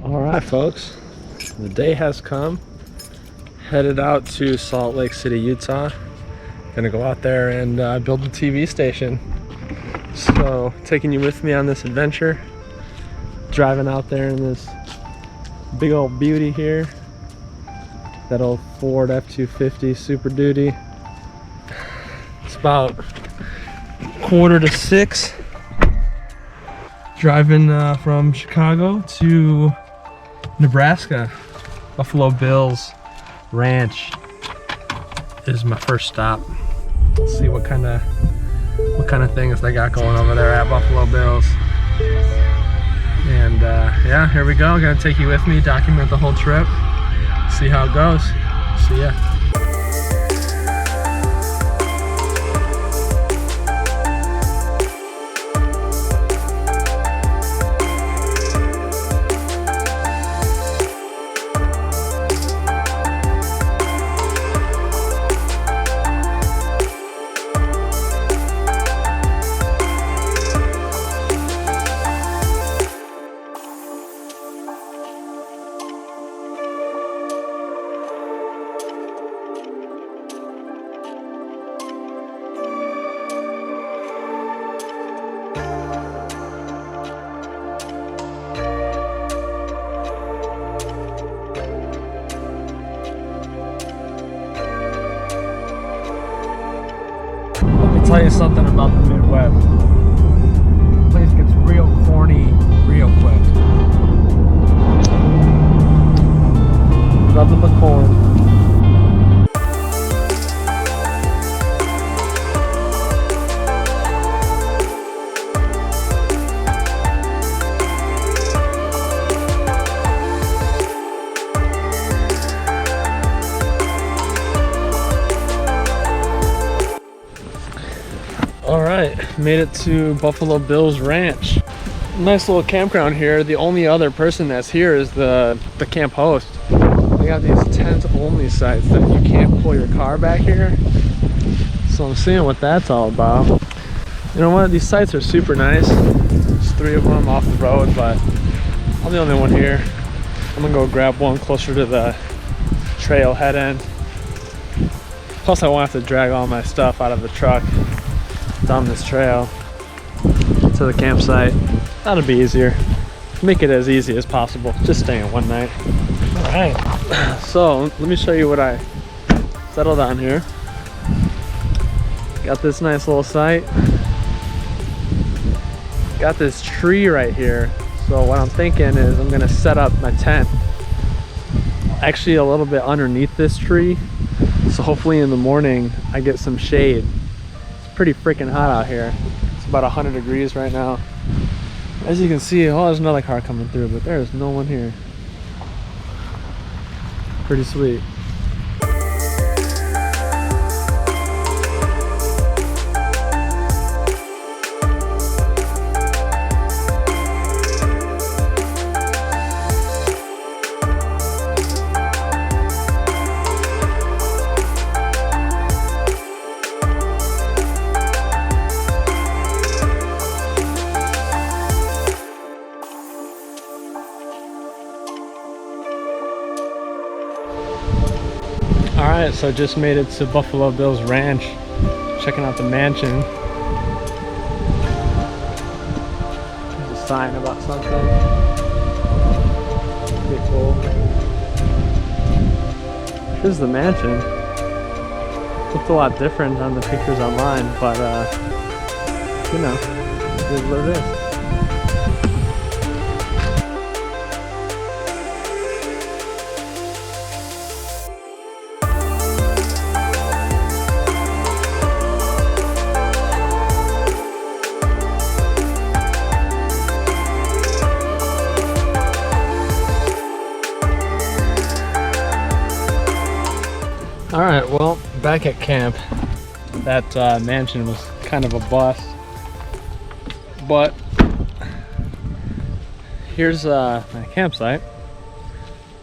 All right, folks, the day has come. Headed out to Salt Lake City, Utah. Gonna go out there and build a TV station. So, taking you with me on this adventure. Driving out there in this big old beauty here. That old Ford F-250 Super Duty. It's about 5:45. Driving from Chicago to Nebraska. Buffalo Bills Ranch is my first stop. Let's see what kind of things they got going over there at Buffalo Bills. And yeah, here we go. Gonna take you with me, document the whole trip, see how it goes. See ya. Tell you something about the Midwest. The place gets real corny real quick. Nothing but corn. Alright, made it to Buffalo Bills Ranch. Nice little campground here. The only other person that's here is the camp host. They got these tent only sites that you can't pull your car back here. So I'm seeing what that's all about. You know what? These sites are super nice. There's 3 of them off the road, but I'm the only one here. I'm gonna go grab one closer to the trail head end. Plus I won't have to drag all my stuff out of the truck down this trail to the campsite. That'll be easier. Make it as easy as possible. Just staying one night. All right. So let me show you what I settled on here. Got this nice little site. Got this tree right here. So what I'm thinking is I'm gonna set up my tent actually a little bit underneath this tree. So hopefully in the morning I get some shade. Pretty freaking hot out here. It's about 100 degrees right now. As you can see, oh, there's another car coming through, but there's no one here. Pretty sweet. Alright, so just made it to Buffalo Bills Ranch. Checking out the mansion. There's a sign about something. Pretty cool. This is the mansion. Looks a lot different on the pictures online, but you know, it is what it is. Alright, well, back at camp, that mansion was kind of a bust, but here's my campsite,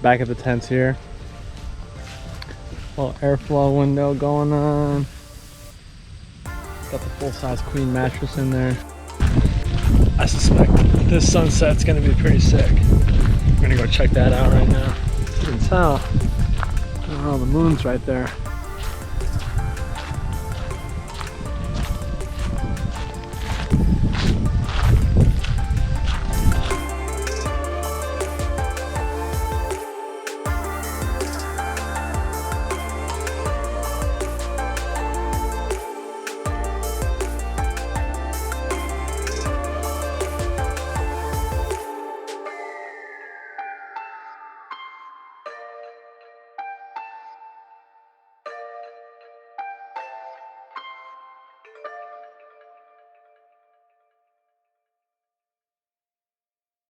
back of the tents here, little airflow window going on, got the full-size queen mattress in there. I suspect this sunset's gonna be pretty sick. I'm gonna go check that out right now. You can tell. Oh, the moon's right there.